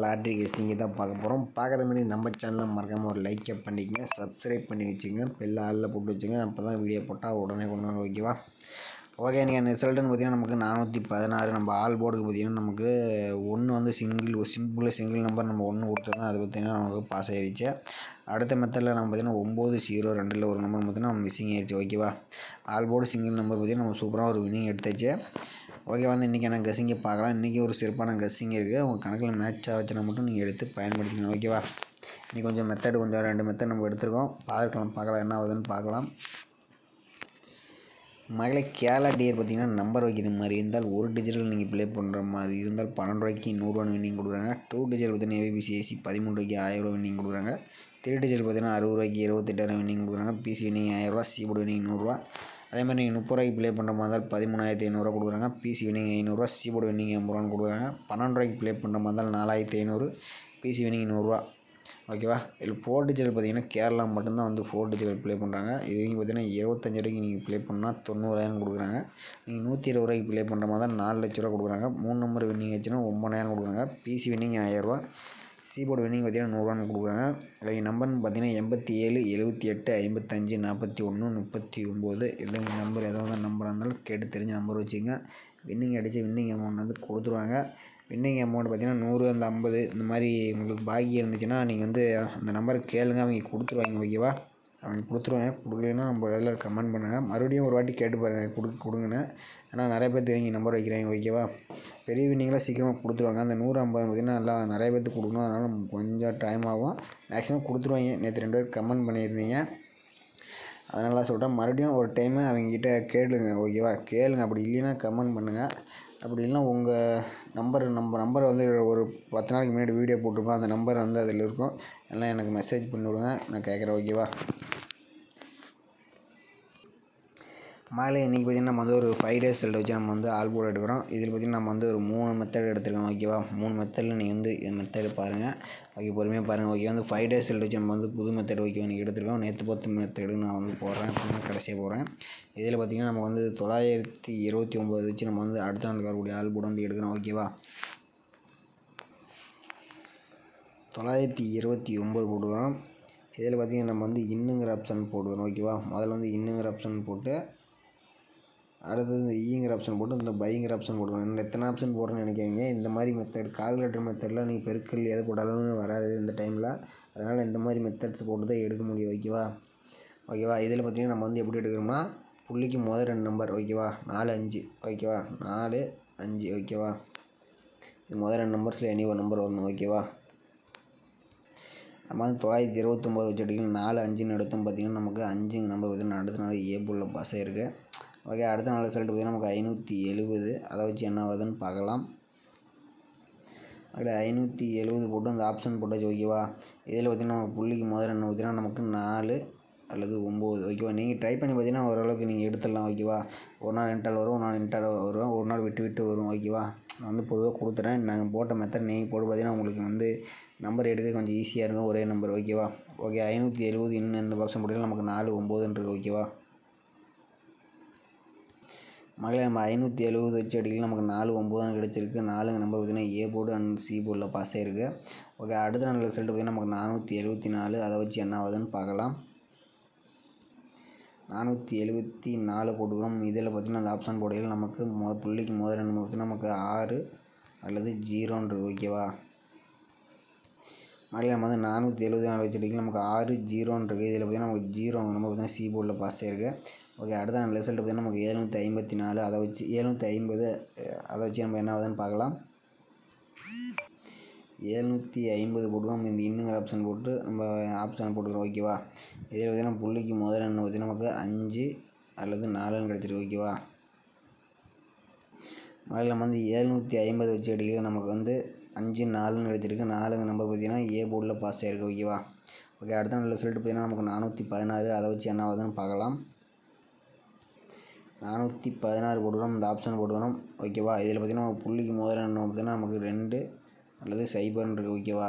Lottery கெஸ்ஸிங்கை தான் பார்க்க போகிறோம். பார்க்குற மாதிரி நம்ம சேனலை மறக்காமல் ஒரு லைக்கை பண்ணிக்கங்க, சப்ஸ்கிரைப் பண்ணி வச்சுங்க, பெல் ஆளில் போட்டு வச்சுங்க. அப்போ தான் வீடியோ போட்டால் உடனே கொண்டு வாங்க, ஓகேவா? ஓகே, நீங்கள் ரிசல்ட்டுன்னு பார்த்தீங்கன்னா நமக்கு 416. நம்ம ஆல் போர்டுக்கு பார்த்தீங்கன்னா நமக்கு ஒன்று வந்து சிங்கிள் நம்பர் நம்ம ஒன்று கொடுத்துருந்தோம். அது பார்த்தீங்கன்னா நமக்கு பாஸ் ஆகிடுச்சு. அடுத்த மெத்தடில் நம்ம பார்த்தீங்கன்னா 902 ஒரு நம்பர் பார்த்தீங்கன்னா மிஸ்ஸிங் ஆகிடுச்சு, ஓகேவா? ஆல் போர்டு சிங்கிள் நம்பர் பார்த்தீங்கன்னா நம்ம சூப்பராக ஒரு வினிங் எடுத்தாச்சு. ஓகே, வந்து இன்றைக்கி என்ன கெஸ்ஸிங்கை பார்க்கலாம். இன்றைக்கி ஒரு சிறப்பான கெஸ்ஸிங் இருக்குது. உங்கள் கணக்கில் மேட்ச் ஆச்சுன்னா மட்டும் நீங்கள் எடுத்து பயன்படுத்திக்கணும், ஓகேவா? இன்றைக்கி கொஞ்சம் மெத்தட் 2 மெத்தட் நம்ம எடுத்துருக்கோம். பார்க்கலாம் என்ன ஆகுதுன்னு பார்க்கலாம். மகளே, கேரளா டியர் பார்த்தீங்கன்னா நம்பர் வைக்கிற மாதிரி இருந்தால் ஒரு டிஜிட்டல் நீங்கள் ப்ளே பண்ணுற மாதிரி இருந்தால் 12 ரூபாய்க்கு 100 வின்னிங் கொடுக்குறாங்க. 2 டிஜிட்டல் பார்த்தீங்கன்னா ஏபிசிஐசி 13 ரூபாய்க்கு 1000 ரூபா வின்னிங் கொடுக்குறாங்க. 3 டிஜிட்டல் பார்த்தீங்கன்னா 60 ரூபாய்க்கு 28,000 வின்னிங் கொடுக்குறாங்க. பிசி வின்னிங் 1000 ரூபா, சி போர்டு வின்னிங் 100 ரூபா. அதே மாதிரி நீங்கள் 30 ரூபாய்க்கு ப்ளே பண்ணுற மாதிரி இருந்தால் 13,500 கொடுக்குறாங்க. பிசி வின்னிங் 500 ரூபா, சி போர்டு வின்னிங் 80 ரூபான்னு கொடுக்குறாங்க. 12 ரூபாய்க்கு ப்ளே பண்ணுற மாதிரி இருந்தால் 4500, பிசி வின்னிங் 100 ரூபா, ஓகேவா? இதில் 4 டிஜிட்டல் பார்த்தீங்கன்னா கேரளா மட்டும்தான் வந்து 4 டிஜிட்டல் ப்ளே பண்ணுறாங்க. இதுவரைக்கும் பார்த்தீங்கன்னா 25 ரூபாய்க்கு நீங்கள் ப்ளே பண்ணால் 90,000 கொடுக்குறாங்க. நீங்கள் 120 ரூபாய்க்கு ப்ளே பண்ணுற மாதிரி தான் 4 லட்ச ரூபா கொடுக்குறாங்க. 3 நம்பர் வின்னிங் ஆச்சுன்னா 9,000 கொடுக்குறாங்க. பிசி வின்னிங் 1000 ரூபா, சி போர்டு வின்னிங் பார்த்தீங்கன்னா 100 ரூபான்னு கொடுக்குறாங்க. இதில் நம்பர்னு பார்த்தீங்கன்னா 87, 78, 55, 41, 39. இதில் நம்பர் ஏதாவது நம்பராக இருந்தாலும் கேட்டு தெரிஞ்ச நம்பர் வச்சுங்க. வின்னிங் அடித்து வின்னிங் அமௌண்ட் வந்து கொடுத்துருவாங்க. வின்னிங் அமௌண்ட் பார்த்தீங்கன்னா 100, அந்த 50 இந்த மாதிரி உங்களுக்கு பாக்கி இருந்துச்சுன்னா நீங்கள் வந்து அந்த நம்பருக்கு கேளுங்க, அவங்க கொடுத்துருவாங்க, ஓகேவா? அவங்க கொடுத்துருவாங்க. கொடுக்கலன்னா நம்ம இதில் கமெண்ட் பண்ணுங்கள். மறுபடியும் ஒரு வாட்டி கேட்டு பாருங்கள் கொடுங்கன்னு. ஏன்னா நிறைய பேர்த்து இவங்க நம்பர் வைக்கிறாங்க, ஓகேவா? பெரிய வின்னிங்கெலாம் சீக்கிரமாக கொடுத்துருவாங்க. அந்த 100, 50 பார்த்திங்கன்னா நல்லா நிறைய பேர்த்துக்கு கொடுக்கணும். அதனால் கொஞ்சம் டைம் ஆகும். மேக்ஸிமம் கொடுத்துருவாங்க. நேற்று 2 பேர் கமெண்ட் பண்ணியிருந்தீங்க, அதனால சொல்கிறேன். மறுபடியும் ஒரு டைமு அவங்ககிட்ட கேளுங்க, ஓகேவா? கேளுங்க. அப்படி இல்லைன்னா கமெண்ட் பண்ணுங்கள். அப்படி இல்லைன்னா உங்கள் நம்பரை வந்து ஒரு 10 நாளைக்கு முன்னாடி வீடியோ போட்டிருப்போம். அந்த நம்பர் வந்து அதில் இருக்கும். எல்லாம் எனக்கு மெசேஜ் பண்ணி விடுங்க, நான் கேட்குறேன், ஓகேவா? மேலே இன்றைக்கி பார்த்திங்கன்னா நம்ம வந்து ஒரு 5 days ரிசல்ட் வச்சு நம்ம வந்து ஆல் போர்டு எடுக்கிறோம். இதில் பார்த்திங்கன்னா நம்ம வந்து ஒரு 3 மெத்தட் எடுத்துருக்கோம், ஓகேவா? 3 மெத்தடில் நீங்கள் வந்து இந்த மெத்தடு பாருங்கள், ஓகே? பொறுமையாக பாருங்கள், ஓகே? வந்து 5 days ரிசல்ட் வச்சு நம்ம வந்து புது மெத்தட் ஓகே நீங்கள் எடுத்துருக்கோம். நேற்று பார்த்த மெத்தடு நான் வந்து போடுறேன், அப்படின்னா கடைசியாக போடுறேன். இதில் பார்த்திங்கன்னா நம்ம வந்து 929 வச்சு நம்ம வந்து அடுத்த நாள் வரக்கூடிய ஆல் போர்டு வந்து எடுக்கிறோம், ஓகேவா? 929 போடுவோம். இதில் பார்த்திங்கன்னா நம்ம வந்து இன்னுங்கிற ஆப்ஷன் போடுவோம், ஓகேவா? முதல்ல வந்து இன்னுங்கிற ஆப்ஷன் போட்டு அடுத்தது இந்த ஈங்கிற ஆப்ஷன் போட்டு இந்த பைங்கிற ஆப்ஷன் போடுவோம். எத்தனை ஆப்ஷன் போடுறேன்னு நினைக்கிறீங்க? இந்த மாதிரி மெத்தட் கால்குலேட்டர் மெத்தடில் நீங்கள் பெருக்கல் எது போட்டாலும் வராது இந்த டைமில். அதனால் இந்த மாதிரி மெத்தட்ஸ் போட்டு தான் எடுக்க முடியும், ஓகேவா? இதில் பார்த்திங்கன்னா நம்ம வந்து எப்படி எடுக்கிறோம்னா புள்ளிக்கு முதல் 2 நம்பர், ஓகேவா? 4, 5, ஓகேவா? 4, 5, ஓகேவா? இது முதல் 2 நம்பர்ஸில் எனி ஒரு நம்பர் வரணும், ஓகேவா? நம்ம வந்து 929 வச்சு அடிக்கணும். 4, 5ன்னு எடுத்தோம். பார்த்திங்கன்னா நமக்கு 5 நம்பர் பார்த்திங்கன்னா அடுத்த நாள் ஏ போர்டில் பாஸ் ஆகிருக்கு, ஓகே? அடுத்த நாள் ரிசல்ட் பார்த்திங்கன்னா நமக்கு 570. அதை வச்சு என்ன ஆகுதுன்னு பார்க்கலாம். அதில் 570 போட்டு அந்த ஆப்ஷன் போட்டாச்சு, ஓகேவா? இதில் பார்த்திங்கன்னா நம்ம புள்ளிக்கு முதல் என்ன பார்த்திங்கன்னா நமக்கு 4 அல்லது 9, ஓகேவா? நீங்கள் ட்ரை பண்ணி பார்த்திங்கன்னா ஓரளவுக்கு நீங்கள் எடுத்துடலாம், ஓகேவா? ஒரு நாள் இன்டால் வரும், ஒரு நாள் இன்டால் வரும், ஒரு நாள் விட்டு வரும், ஓகேவா? நான் வந்து பொதுவாக கொடுத்துறேன். நாங்கள் போட்ட மெத்தட் நீங்கள் போட்டு பார்த்திங்கன்னா உங்களுக்கு வந்து நம்பர் எடுக்க கொஞ்சம் ஈஸியாக இருக்கும், ஒரே நம்பர், ஓகேவா? ஓகே, 570 இன்னும் இந்த ஆப்ஷன் போட்டிங்கன்னா நமக்கு 4, 9ன்னு இருக்குது, ஓகேவா? மகளே, நம்ம 570 வச்சு அடிக்கலாம். நமக்கு 4, 9 கிடச்சிருக்கு. 4 நம்பர் பார்த்திங்கன்னா ஏ போர்டு அண்ட் சி போர்டில் பாஸ் ஆகிருக்கு, ஓகே? அடுத்த நாள் ரிசல்ட் பார்த்திங்கன்னா நமக்கு 474. அதை வச்சு என்ன ஆகுதுன்னு பார்க்கலாம். 474 போட்டுக்கிறோம். இதில் பார்த்திங்கன்னா அந்த ஆப்ஷன் போடையில் நமக்கு புள்ளிக்கு முதல் 2 நம்பர் பார்த்திங்கன்னா நமக்கு 6 அல்லது 0ன்னு இருக்குது, ஓகேவா? மறுபடியும் நம்ம வந்து 474 வச்சு அடிக்கலாம். நமக்கு 6, 0ன்னு இருக்குது. இதில் பார்த்திங்கன்னா நமக்கு 0 நம்பர் பார்த்திங்கன்னா சி போர்டில் பாஸ் ஆகிருக்கு, ஓகே? அடுத்த நாள் ரிசல்ட் பார்த்திங்கன்னா நமக்கு 754. அதை வச்சு 750 அதை வச்சு நம்ம என்ன ஆகுதுன்னு பார்க்கலாம். 750 போட்டுக்கிறோம். இந்த இன்னுங்கிற ஆப்ஷன் போட்டு நம்ம ஆப்ஷன் போட்டுக்கிறோம், ஓகேவா? இதில் பார்த்திங்கன்னா புள்ளிக்கு முதல் என்ன பார்த்திங்கன்னா நமக்கு 5 அல்லது 4ன்னு கிடச்சிருக்கு, ஓகேவா? முதல்ல நம்ம வந்து 750 வச்சு அடிக்கிறது. நமக்கு வந்து 5, 4ன்னு கிடச்சிருக்கு. 4 நம்பர் பார்த்திங்கன்னா ஏ போர்டில் பாஸ் ஆகிருக்கு, ஓகேவா? ஓகே, அடுத்த நாள் ரிசல்ட் பார்த்திங்கன்னா நமக்கு 416. அதை வச்சு என்ன ஆகுதுன்னு பார்க்கலாம். 416 போட்டுக்கிறோம். இந்த ஆப்ஷன் போட்டுக்கிறோம், ஓகேவா? இதில் பார்த்திங்கன்னா புள்ளிக்கு முதல் என்ன பார்த்திங்கன்னா நமக்கு 2 அல்லது 0ன்னு இருக்குது, ஓகேவா?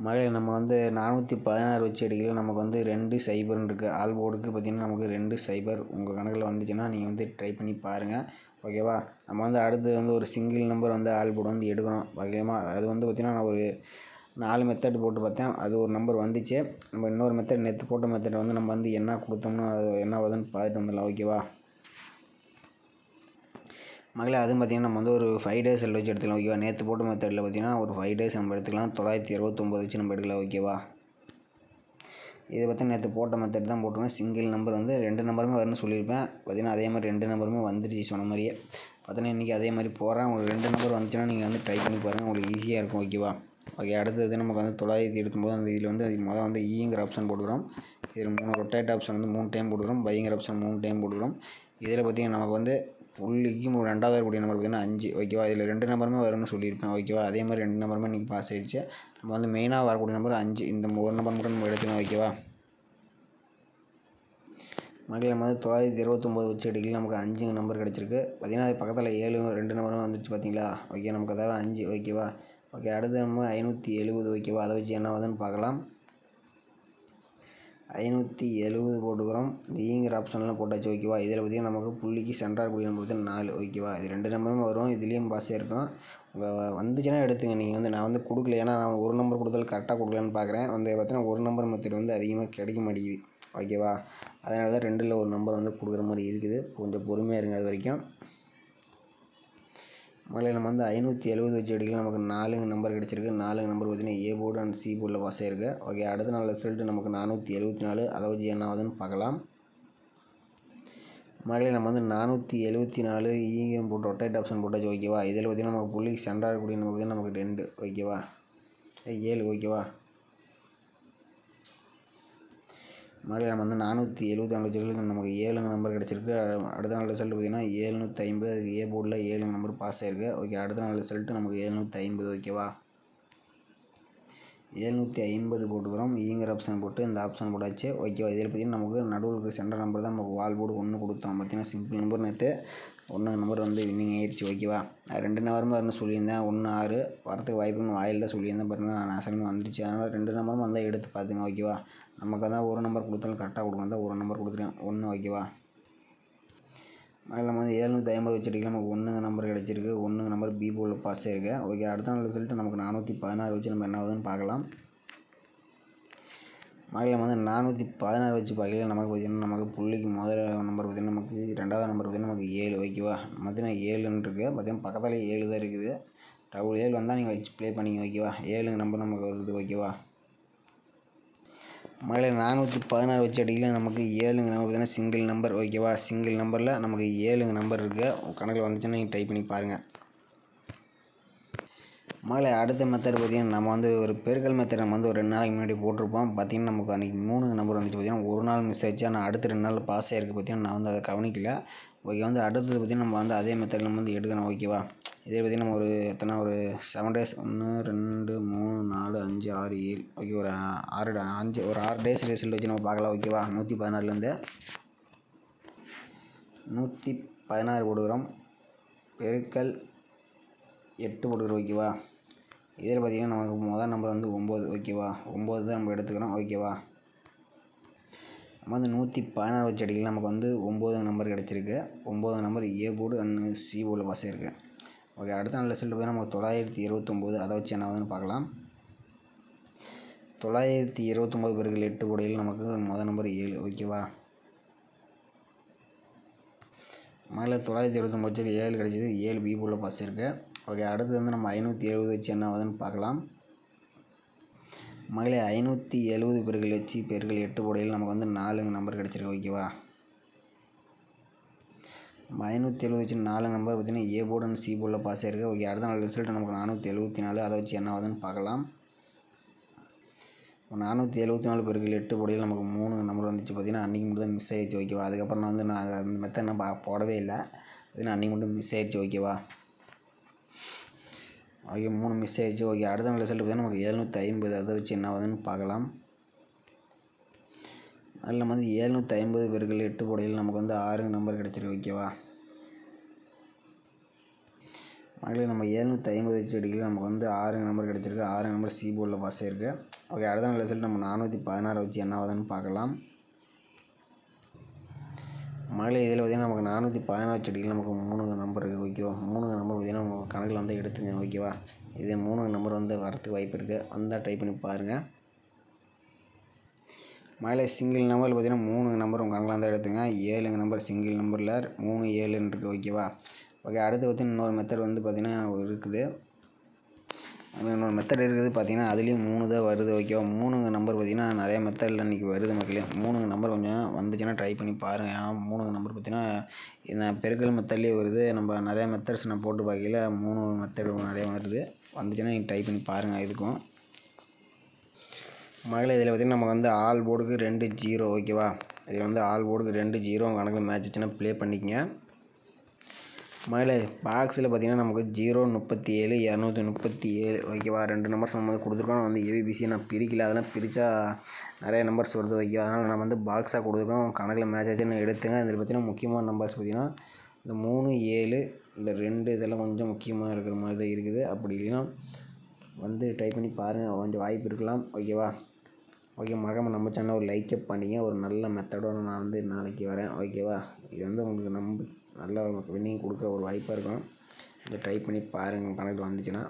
மறுபடியும் நம்ம வந்து 416 வச்சு அடிக்கல. நமக்கு வந்து 2, 0ன்னு இருக்குது. ஆல் போர்டுக்கு பார்த்திங்கன்னா நமக்கு 2, 0 உங்கள் கணக்கில் வந்துச்சுன்னா நீங்கள் வந்து ட்ரை பண்ணி பாருங்கள், ஓகேவா? நம்ம வந்து அடுத்து வந்து ஒரு சிங்கிள் நம்பர் வந்து ஆல் போர்டு வந்து எடுக்கணும் வகையமாக. அது வந்து பார்த்திங்கன்னா நான் ஒரு 4 மெத்தட் போட்டு பார்த்தேன். அது ஒரு நம்பர் வந்துச்சு. நம்ம இன்னொரு மெத்தட் நேற்று போட்ட மெத்தட் வந்து நம்ம வந்து என்ன கொடுத்தோம்னா அது என்ன வருதுன்னு பார்த்துட்டு வந்துடலாம். ஓகேவா மகளே? அதுவும் பார்த்திங்கன்னா நம்ம வந்து ஒரு 5 days வச்சு எடுத்துக்கலாம். ஓகேவா? நேற்று போட்ட மெத்தடில் பார்த்திங்கன்னா ஒரு 5 days நம்ம எடுத்துக்கலாம். 929 வச்சு நம்ம எடுக்கலாம். ஓகேவா? இதை பற்றி நேற்று போட்ட மெத்தட் தான் போட்டுருவேன். சிங்கிள் நம்பர் வந்து 2 நம்பருமே வரும்னு சொல்லியிருப்பேன். பார்த்திங்கன்னா அதே மாதிரி 2 நம்பருமே வந்துருச்சு சொன்ன மாதிரியே. பார்த்தீங்கன்னா இன்றைக்கி அதே மாதிரி போகிறேன். உங்களுக்கு 2 நம்பர் வந்துச்சுன்னா நீங்கள் வந்து ட்ரை பண்ணி பாருங்கள். உங்களுக்கு ஈஸியாக இருக்கும். ஓகேவா? ஓகே, அடுத்தது நமக்கு வந்து 979 அந்த இதில் வந்து அது மொதல் வந்து ஈங்கிற ஆப்ஷன் போட்டுக்கிறோம். இதில் 3 ரொட்டேட் ஆப்ஷன் வந்து 3 டைம் போட்டுக்கிறோம். பைங்கிற ஆப்ஷன் 3 டைம் போட்டுக்கிறோம். இதில் பார்த்திங்கன்னா நமக்கு வந்து புள்ளிக்கு 2வது வரக்கூடிய நம்பர் பார்த்திங்கன்னா 5. ஓகேவா? இதில் 2 நம்பருமே வரும்னு சொல்லியிருப்பேன். ஓகேவா? அதே மாதிரி 2 நம்பருமே இன்றைக்கி பாஸ் ஆகிடுச்சு. நம்ம வந்து மெயினாக வரக்கூடிய நம்பர் 5. இந்த ஒரு நம்பர் மட்டும் நம்ம எடுத்துக்கலாம். ஓகேவா? மகளே நம்ம வந்து 929 வச்சு எடுக்கல நமக்கு 5 நம்பர் கிடச்சிருக்கு. பார்த்திங்கன்னா அது பக்கத்தில் 7 2 நம்பரும் வந்துச்சு பார்த்தீங்களா? ஓகே, நமக்கு அதாவது 5. ஓகேவா? ஓகே, அடுத்து நம்ம 570. ஓகேவா? அதை வச்சு என்ன ஆகுதுன்னு பார்க்கலாம். 570 போட்டுக்கிறோம். ஈங்கிற ஆப்ஷன்லாம் போட்டாச்சு. ஓகேவா? இதில் பார்த்திங்கன்னா நமக்கு புள்ளிக்கு சென்டராக கூடிய நம்பர் வந்து 4. ஓகேவா? இது 2 நம்பரும் வரும். இதுலேயும் பாஸே இருக்கும். வந்துச்சுன்னா எடுத்துங்க. நீங்கள் வந்து நான் வந்து கொடுக்கல, ஏன்னா நான் ஒரு நம்பர் கொடுத்தாலும் கரெக்டாக கொடுக்கலான்னு பார்க்குறேன். வந்து பார்த்தீங்கன்னா ஒரு நம்பர் மெத்தட் வந்து அதிகமாக கிடைக்க மாட்டேங்குது. ஓகேவா? அதனால தான் 2ல் ஒரு நம்பர் வந்து கொடுக்குற மாதிரி இருக்குது. கொஞ்சம் பொறுமையாக இருங்க அது வரைக்கும். முதல்ல நம்ம வந்து 570 வச்சு எடுக்கலாம். நமக்கு 4 நம்பர் கிடச்சிருக்கு. 4 நம்பர் பார்த்திங்கன்னா ஏ போர்டு அண்ட் சி போர்டில் பாஸ் ஆகிருக்கு. ஓகே, அடுத்த நாள் ரிசல்ட்டு நமக்கு 474. அதை வச்சு என்ன ஆகுதுன்னு பார்க்கலாம். முதல்ல நம்ம வந்து 474 ஈஎம் போட்டு ரொட்டேட் ஆப்ஷன் போட்டாச்சு. ஓகேவா? இதில் பார்த்திங்கன்னா நமக்கு புள்ளிக்கு சென்டராக இருக்கக்கூடிய நம்பர் பார்த்திங்கன்னா நமக்கு 2. ஓகேவா? 7. ஓகேவா? முதல்ல நம்ம வந்து 474 வச்சுருக்கு. நமக்கு 7 நம்பர் கிடச்சிருக்கு. அடுத்த நாள் ரிசல்ட் பார்த்திங்கன்னா 750. அதுக்கு ஏ போர்டில் 7 நம்பர் பாஸ் ஆகிருக்கு. ஓகே, அடுத்த நாள் ரிசல்ட்டு நமக்கு 750. ஓகேவா? 750 போட்டுக்கிறோம். ஈங்கிற ஆப்ஷன் போட்டு இந்த ஆப்ஷன் போட்டாச்சு. ஓகேவா? இதில் பார்த்திங்கன்னா நமக்கு நடுவில் சென்டர் நம்பர் தான் நமக்கு வால் போர்டு 1 கொடுத்தோம். பார்த்திங்கன்னா சிம்பிள் நம்பர் நேற்று 1 நம்பர் வந்து வின்னிங் ஆயிடுச்சு. ஓகேவா? 2 நம்பருமே வரணும்னு சொல்லியிருந்தேன். 1 6 வரத்துக்கு வாய்ப்புன்னு வாயில் தான் சொல்லியிருந்தேன். பாருங்கள், நான் அசலும் வந்துருச்சு. அதனால் 2 நம்பரும் வந்தால் எடுத்து பார்த்துங்க. ஓகேவா? நமக்கு தான் ஒரு நம்பர் கொடுத்தாலும் கரெக்டாக கொடுக்கணும் தான் ஒரு நம்பர் கொடுத்துருக்கேன். 1. ஓகேவா? அதில் நம்ம வந்து 750 வச்சு அடிக்கலாம். நமக்கு 1 நம்பர் கிடச்சிருக்கு. 1 நம்பர் பி போர்டில் பாஸ் ஆகிருக்கு. ஓகே, அடுத்த நாள் ரிசல்ட்டு நமக்கு 416 வச்சு நம்ம என்ன ஆகுதுன்னு பார்க்கலாம். மகளில் வந்து 416 வச்சு பார்க்கல. நமக்கு பார்த்திங்கன்னா நமக்கு புள்ளிக்கு முதல் நம்பர் பார்த்திங்கன்னா நமக்கு 2வது நம்பர் பார்த்திங்கன்னா நமக்கு 7. ஓகேவா? பார்த்திங்கன்னா 7ன்னு இருக்குது. பார்த்திங்கன்னா பக்கத்தில் 7 தான் இருக்குது. டபுள் 7 வந்தால் நீங்கள் வச்சு ப்ளே பண்ணிங்க. ஓகேவா? 7 நம்பர் நமக்கு வருது. ஓகேவா? மகளிர் 416 வச்சு அடிக்கலாம். நமக்கு 7 நம்பர் பார்த்திங்கன்னா சிங்கிள் நம்பர். ஓகேவா? சிங்கிள் நம்பரில் நமக்கு 7 நம்பர் இருக்குது. கணக்கில் வந்துச்சுன்னா நீங்கள் டைப் பண்ணி பாருங்கள். மகளிர் அடுத்த மெத்தட் பார்த்திங்கன்னா நம்ம வந்து ஒரு பெருக்கல் மெத்தட் நம்ம வந்து ஒரு 2 நாளைக்கு முன்னாடி போட்டிருப்போம். பார்த்திங்கன்னா நமக்கு அன்றைக்கி 3 நம்பர் வந்துச்சு. பார்த்திங்கன்னா ஒரு நாள் மிஸ் ஆகிடுச்சு. ஆனால் அடுத்த 2 நாள் பாஸ் ஆகிருக்கு. பார்த்திங்கன்னா நான் வந்து அதை கவனிக்கல. ஓகே, வந்து அடுத்தது பார்த்திங்கன்னா நம்ம வந்து அதே மெத்தடில் நம்ம வந்து எடுக்கணும். ஓகேவா? இதே பார்த்திங்கன்னா நம்ம ஒரு எத்தனை ஒரு 7 days 1 2 3 4 5 6 7. ஓகே, ஒரு 6 days ரிசல்ட் வச்சு நம்ம பார்க்கலாம். ஓகேவா? 116லேருந்து 116 போடுகிறோம். பெருக்கல் 8 போடுகிறோம். ஓகேவா? இதில் பார்த்திங்கன்னா நமக்கு முதல் நம்பர் வந்து 9. ஓகேவா? 9 தான் நம்ம எடுத்துக்கிறோம். ஓகேவா? நம்ம வந்து 116 வச்சு அடிக்கலாம். நமக்கு வந்து 9 நம்பர் கிடச்சிருக்கு. 9 number A board and C போர்டில் பாஸ் ஆகிருக்கு. ஓகே, அடுத்த நாள் ரிசல்ட் போய் நமக்கு 929. அதை வச்சு என்ன ஆகுதுன்னு பார்க்கலாம். 929 பெருக்கல் 8 போடையில் நமக்கு முதல் நம்பர் 7. ஓகேவா? மகளிர் 929 வச்சு 7 கிடச்சிது. 7 பி போர்டில் பாஸ் ஆகிருக்கு. ஓகே, அடுத்து வந்து நம்ம 570 வச்சு என்ன ஆகுதுன்னு பார்க்கலாம். மகளிர் 570 பெருக்கல் வச்சு பெருக்கல் 8 போடையில் நமக்கு வந்து 4 நம்பர் கிடச்சிருக்கு. ஓகேவா? 570 வச்சு 4 நம்பர் பார்த்திங்கன்னா ஏ போர்டு அண்ட் சி போர்டில் பாஸ் ஆகிருக்கு. ஓகே, அடுத்த நாள் ரிசல்ட் நமக்கு 474. அதை வச்சு என்ன ஆகுதுன்னு பார்க்கலாம். 474 பெருக்கல் 8 போடையில் நமக்கு 3 நம்பர் வந்துச்சு. பார்த்திங்கன்னா அன்றைக்கி மட்டும் தான் மிஸ் ஆகிடுச்சு. ஓகேவா? அதுக்கப்புறம் நான் வந்து நான் அந்த மெத்தட் நான் போடவே இல்லை. பார்த்திங்கன்னா அன்றைக்கி மட்டும் மிஸ் ஆகிடுச்சு. ஓகேவா? ஓகே, 3 மிஸ் ஆகிடுச்சு. ஓகே, அடுத்த நாள் ரிசல்ட் பார்த்திங்கன்னா நமக்கு 750. அதை வச்சு என்ன ஆகுதுன்னு பார்க்கலாம். அதில் நம்ம வந்து 750 பெருக்கல் 8 போடையில் நமக்கு வந்து 6 நம்பர் கிடச்சிருக்கு. ஓகேவா? மகளிர் நம்ம 750 வச்சு அடிக்கல. நமக்கு வந்து 6 நம்பர் கிடச்சிருக்கு. 6 நம்பர் சி போர்டில் பாஸ் ஆகிருக்கு. ஓகே, அடுத்த நாள் ரிசல்ட் நம்ம 416 வச்சு என்ன ஆகுதுன்னு பார்க்கலாம். மகளே இதில் பார்த்திங்கன்னா நமக்கு 416 செடிகள் நமக்கு 3 நம்பர் இருக்குது ஓகேவா. 3 நம்பர் பார்த்திங்கன்னா நமக்கு கணக்கில் வந்து எடுத்துங்க ஓகேவா. இது 3 நம்பர் வந்து வரத்துக்கு வாய்ப்பு இருக்குது, வந்தால் ட்ரை பண்ணி பாருங்கள். மகளே சிங்கிள் நம்பரில் பார்த்திங்கன்னா 3 நம்பர் உங்கள் கணக்கில் வந்து எடுத்துங்க. 7 நம்பர் சிங்கிள் நம்பரில் 3 7ன்னு இருக்குது ஓகேவா. ஓகே, அடுத்து பார்த்திங்கன்னா இன்னொரு மெத்தட் வந்து பார்த்திங்கன்னா இருக்குது. அது இன்னொரு மெத்தட் இருக்குது பார்த்திங்கன்னா அதுலேயும் 3 தான் வருது ஓகேவா. 3 நம்பர் பார்த்திங்கன்னா நிறைய மெத்தடில் இன்றைக்கி வருது மக்களே. 3 நம்பர் கொஞ்சம் வந்துச்சுன்னா ட்ரை பண்ணி பாருங்கள். ஏன்னா 3 நம்பர் பார்த்திங்கன்னா இந்த பெருக்கல் மெத்தட்லேயே வருது. நம்ம நிறையா மெத்தட்ஸ் நான் போட்டு பார்க்கல, 3 மெத்தட் நிறைய வருது. வந்துச்சுன்னா நீங்கள் ட்ரை பண்ணி பாருங்கள். இதுக்கும் மகளே இதில் பார்த்திங்கன்னா நமக்கு வந்து ஆல் போர்டுக்கு 2 0 ஓகேவா. இதில் வந்து ஆல் போர்டுக்கு 2 0 கணக்கில் மேட்ச் வச்சுன்னா ப்ளே பண்ணிக்கங்க. மகளே பாக்ஸில் பார்த்திங்கன்னா நமக்கு 0 37 237 ஓகேவா. 2 நம்பர்ஸ் நம்ம வந்து கொடுத்துருக்கோம். வந்து ஏபிபிசி நான் பிரிக்கல, அதெல்லாம் பிரித்தா நிறைய நம்பர்ஸ் வருது ஓகேவா. அதனால் நான் வந்து பாக்ஸாக கொடுத்துருக்கோம். கணக்கில் மேட்ச் ஆச்சுன்னு எடுத்துங்க. இதில் பார்த்திங்கன்னா முக்கியமான நம்பர்ஸ் பார்த்திங்கன்னா இந்த 3 7 இந்த 2 இதெல்லாம் கொஞ்சம் முக்கியமாக இருக்கிற மாதிரி தான் இருக்குது. அப்படி இல்லைன்னா வந்து ட்ரை பண்ணி பாருங்கள், கொஞ்சம் வாய்ப்பு இருக்கலாம் ஓகேவா. ஓகே, மறக்காம நம்ம சேனலில் ஒரு லைக் பண்ணிங்க. ஒரு நல்ல மெத்தடோடு நான் வந்து நாளைக்கு வரேன் ஓகேவா. இது வந்து உங்களுக்கு நல்ல வின்னிங் கொடுக்குற ஒரு வாய்ப்பாக இருக்கும். இதை ட்ரை பண்ணி பாருங்கள். கணக்கில் வந்துச்சுன்னா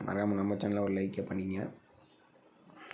மறக்காமல் நம்ம சேனலில் ஒரு லைக் பண்ணிங்க.